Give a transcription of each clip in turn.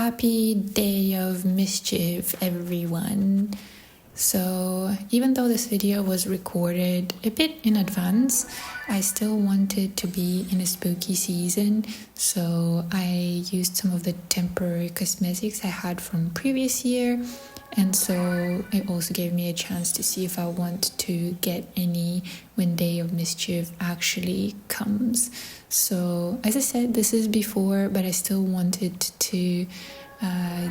Happy day of mischief, everyone. So even though this video was recorded a bit in advance, I still wanted to be in a spooky season, so I used some of the temporary cosmetics I had from previous year, and so it also gave me a chance to see if I want to get any when Day of Mischief actually comes. So as I said, this is before, but I still wanted to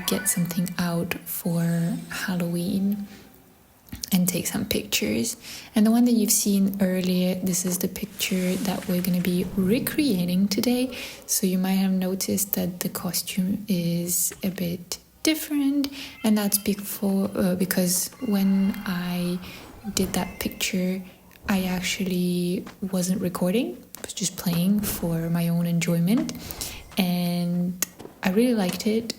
get something out for Halloween and take some pictures. And the one that you've seen earlier, this is the picture that we're going to be recreating today. So you might have noticed that the costume is a bit different, and that's because when I did that picture, I actually wasn't recording. I was just playing for my own enjoyment, and I really liked it,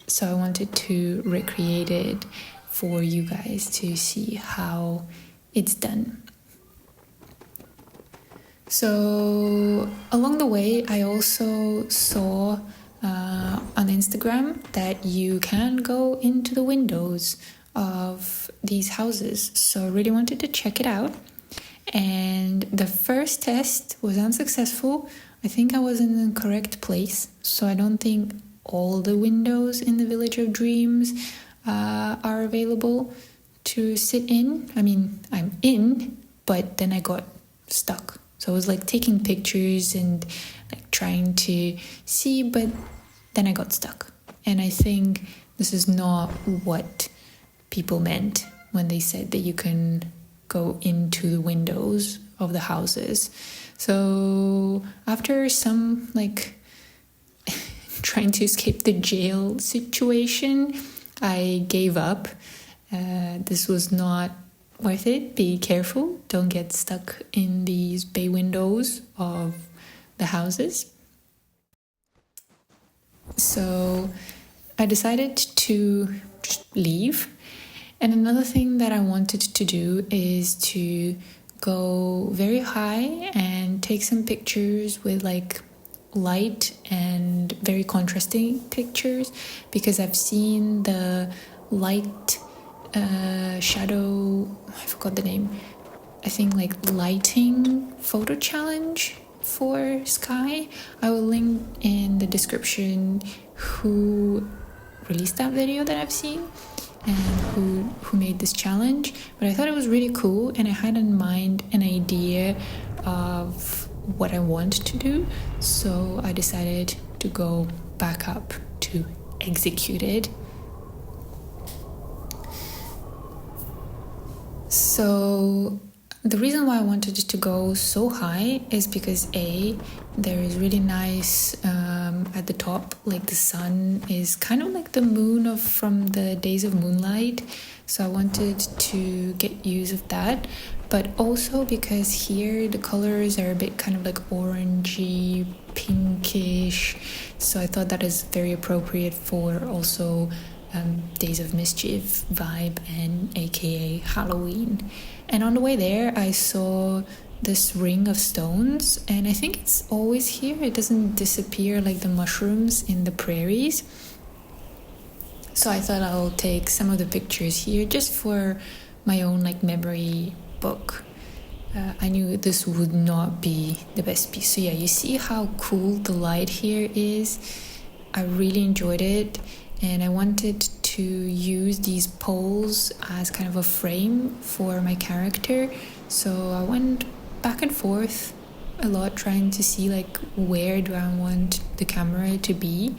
so I wanted to recreate it for you guys to see how it's done. So along the way, I also saw on Instagram that you can go into the windows of these houses, so I really wanted to check it out. And the first test was unsuccessful. I think I was in the correct place, so I don't think all the windows in the Village of Dreams are available to sit in. I mean, I'm in, but then I got stuck. So I was like taking pictures and like trying to see, but then I got stuck. And I think this is not what people meant when they said that you can go into the windows of the houses. So after some like trying to escape the jail situation, I gave up. This was not worth it. Be careful. Don't get stuck in these bay windows of the houses. So I decided to just leave. And another thing that I wanted to do is to go very high and take some pictures with like light and very contrasting pictures, because I've seen the light shadow, I forgot the name, I think like lighting photo challenge for Sky. I will link in the description who released that video that I've seen and who made this challenge. But I thought it was really cool, and I had in mind an idea of what I want to do, so I decided to go back up to execute it. So the reason why I wanted it to go so high is because there is really nice at the top, like the sun is kind of like the moon from the Days of Moonlight, so I wanted to get use of that. But also because here the colors are a bit kind of like orangey, pinkish, so I thought that is very appropriate for also Days of Mischief vibe and aka Halloween. And on the way there I saw this ring of stones, and I think it's always here. It doesn't disappear like the mushrooms in the prairies. So I thought I'll take some of the pictures here just for my own like memory book. I knew this would not be the best piece. So yeah, you see how cool the light here is. I really enjoyed it, and I wanted to use these poles as kind of a frame for my character. So I went back and forth a lot trying to see like where do I want the camera to be,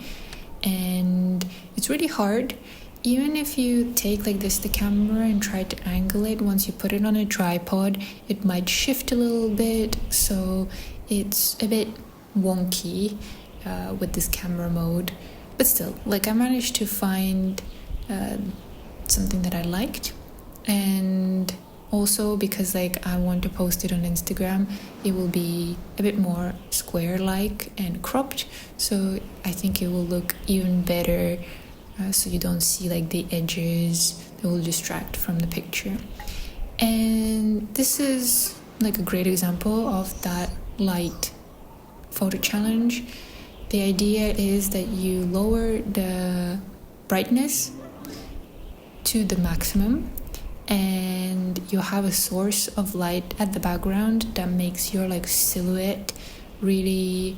and it's really hard. Even if you take like this the camera and try to angle it, once you put it on a tripod, it might shift a little bit, so it's a bit wonky with this camera mode. But still, like I managed to find something that I liked, and also because like I want to post it on Instagram, it will be a bit more square-like and cropped, so I think it will look even better. So you don't see like the edges that will distract from the picture. And this is like a great example of that light photo challenge. The idea is that you lower the brightness to the maximum, and you have a source of light at the background that makes your like silhouette really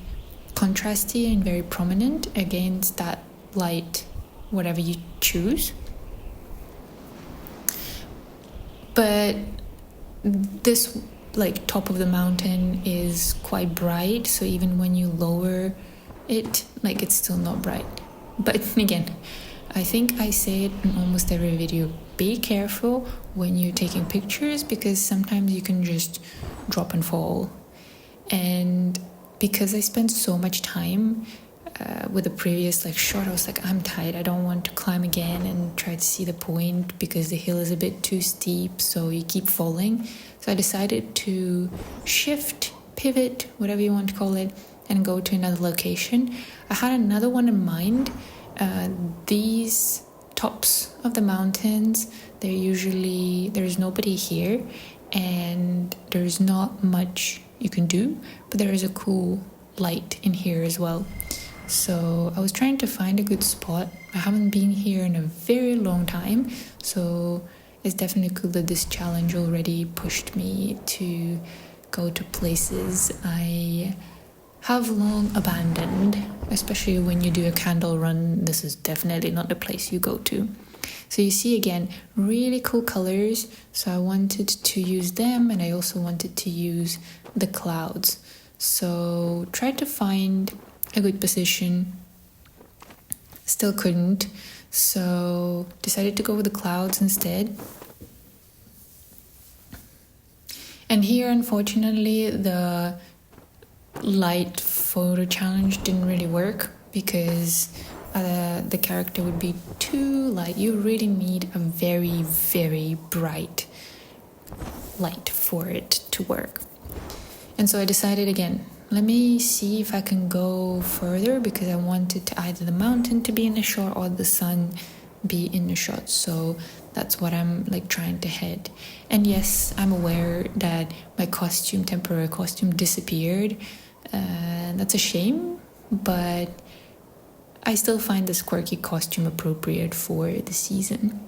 contrasty and very prominent against that light, whatever you choose. But this like top of the mountain is quite bright, so even when you lower it, like it's still not bright. But again, I think I say it in almost every video, be careful when you're taking pictures, because sometimes you can just drop and fall. And because I spent so much time with the previous like shot, I was like, I'm tired, I don't want to climb again and try to see the point because the hill is a bit too steep, so you keep falling. So I decided to shift, pivot, whatever you want to call it, and go to another location. I had another one in mind. These tops of the mountains, there's nobody here and there's not much you can do, but there is a cool light in here as well. So I was trying to find a good spot. I haven't been here in a very long time, so it's definitely cool that this challenge already pushed me to go to places I have long abandoned. Especially when you do a candle run, this is definitely not the place you go to. So you see again, really cool colors, so I wanted to use them, and I also wanted to use the clouds. So tried to find a good position, still couldn't, so decided to go with the clouds instead. And here, unfortunately, the light photo challenge didn't really work because the character would be too light. You really need a very, very bright light for it to work. And so I decided again, let me see if I can go further, because I wanted to either the mountain to be in the shot or the sun be in the shot. So that's what I'm like trying to head. And yes, I'm aware that my temporary costume disappeared. That's a shame, but I still find this quirky costume appropriate for the season.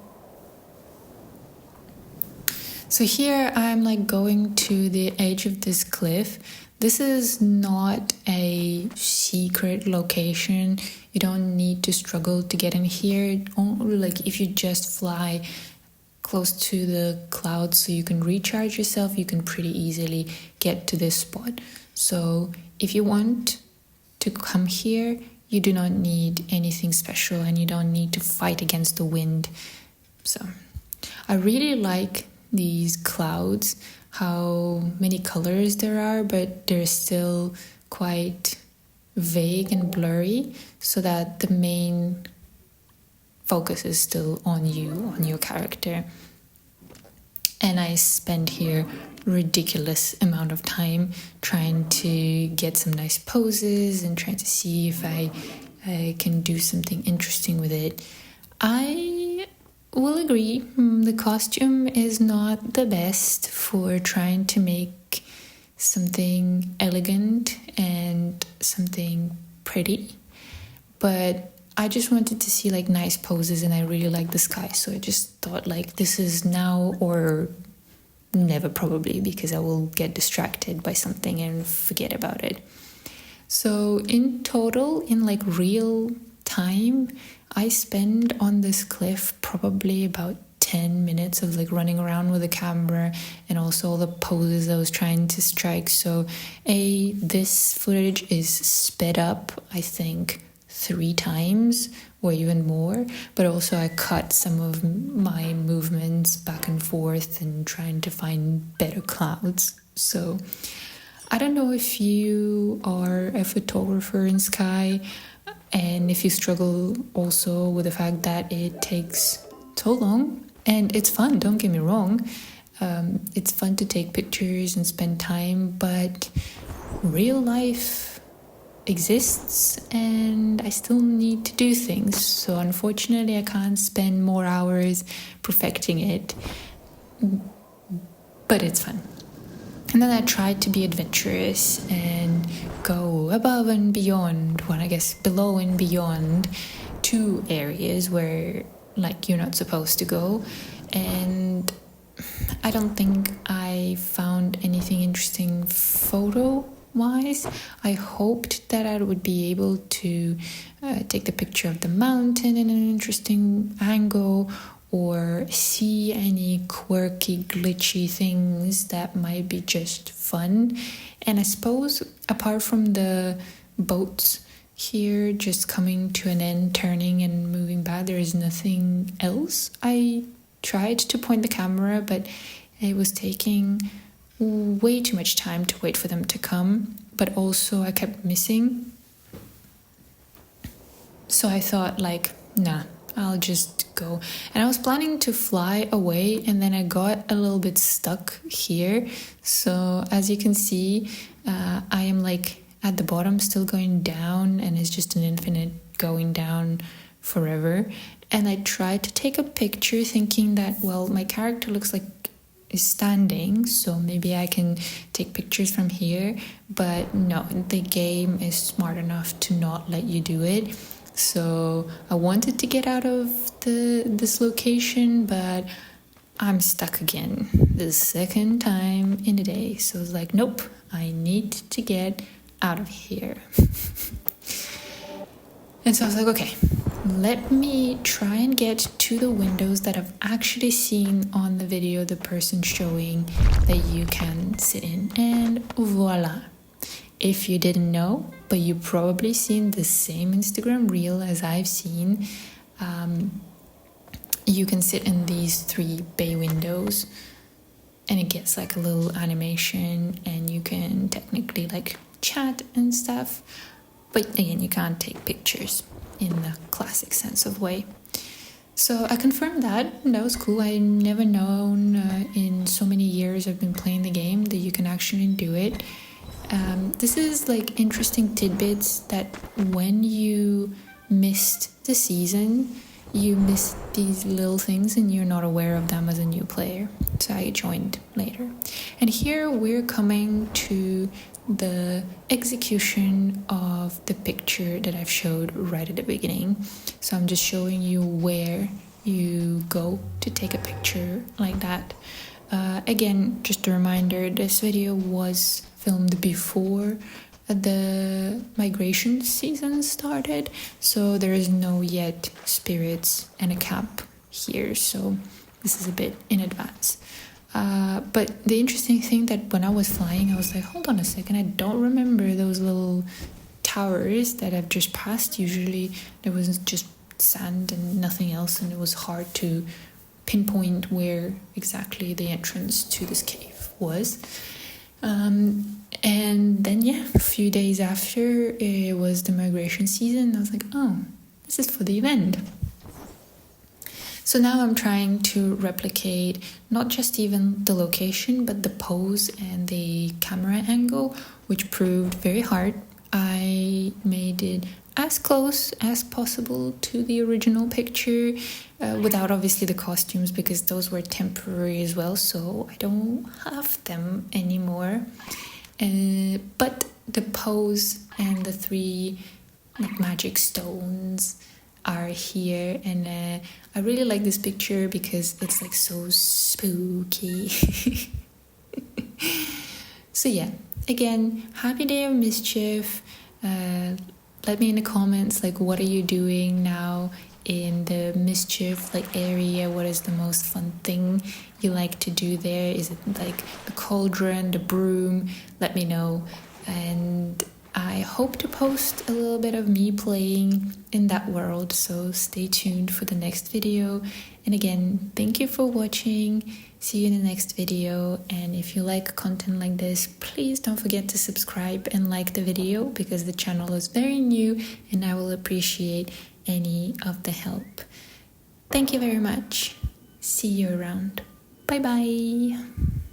So here I'm like going to the edge of this cliff. This is not a secret location. You don't need to struggle to get in here. Only like if you just fly close to the clouds so you can recharge yourself, you can pretty easily get to this spot. So if you want to come here, you do not need anything special and you don't need to fight against the wind. So I really like these clouds, how many colors there are, but they're still quite vague and blurry, so that the main focus is still on you, on your character. And I spend here ridiculous amount of time trying to get some nice poses and trying to see if I can do something interesting with it. I will agree, the costume is not the best for trying to make something elegant and something pretty, but I just wanted to see like nice poses, and I really like the sky, so I just thought like this is now or never, probably, because I will get distracted by something and forget about it. So in total, in like real time, I spend on this cliff probably about 10 minutes of like running around with the camera and also all the poses I was trying to strike. So this footage is sped up, I think 3 times or even more, but also I cut some of my movements back and forth and trying to find better clouds. So I don't know if you are a photographer in sky and if you struggle also with the fact that it takes so long. And it's fun, don't get me wrong. It's fun to take pictures and spend time, but real life exists and I still need to do things. So unfortunately, I can't spend more hours perfecting it, but it's fun. And then I tried to be adventurous and go above and beyond, well, I guess below and beyond, two areas where like you're not supposed to go, and I don't think I found anything interesting photo wise. I hoped that I would be able to take the picture of the mountain in an interesting angle, or see any quirky, glitchy things that might be just fun. And I suppose apart from the boats here just coming to an end, turning and moving back, there is nothing else. I tried to point the camera, but it was taking way too much time to wait for them to come, but also I kept missing. So I thought like, nah, I'll just go. And I was planning to fly away, and then I got a little bit stuck here. So as you can see, I am like at the bottom still going down, and it's just an infinite going down forever. And I tried to take a picture thinking that, well, my character looks like is standing, so maybe I can take pictures from here. But no, the game is smart enough to not let you do it. So I wanted to get out of this location, but I'm stuck again the second time in a day. So I was like, nope, I need to get out of here. And so I was like, okay, let me try and get to the windows that I've actually seen on the video, the person showing that you can sit in. And voila. If you didn't know, but you probably seen the same Instagram reel as I've seen, you can sit in these 3 bay windows, and it gets like a little animation, and you can technically like chat and stuff, but again, you can't take pictures in the classic sense of way. So I confirmed that, and that was cool. I never known in so many years I've been playing the game that you can actually do it. This is like interesting tidbits that when you missed the season, you missed these little things and you're not aware of them as a new player. So I joined later. And here we're coming to the execution of the picture that I've showed right at the beginning. So I'm just showing you where you go to take a picture like that. Again, just a reminder, this video was filmed before the migration season started, so there is no yet spirits and a cap here, so this is a bit in advance. But the interesting thing that when I was flying, I was like, hold on a second, I don't remember those little towers that I've just passed. Usually there was just sand and nothing else, and it was hard to pinpoint where exactly the entrance to this cave was. And then a few days after it was the migration season, I was like, oh, this is for the event. So now I'm trying to replicate not just even the location, but the pose and the camera angle, which proved very hard. I made it as close as possible to the original picture, without obviously the costumes, because those were temporary as well, so I don't have them anymore. But the pose and the 3 like magic stones are here, and I really like this picture because it's like so spooky. So yeah, again, happy day of Mischief. Let me in the comments, like, what are you doing now in the Mischief like area? What is the most fun thing you like to do there? Is it like the cauldron, the broom? Let me know. And I hope to post a little bit of me playing in that world, so stay tuned for the next video. And again, thank you for watching. See you in the next video, and if you like content like this, please don't forget to subscribe and like the video, because the channel is very new and I will appreciate any of the help. Thank you very much. See you around. Bye bye.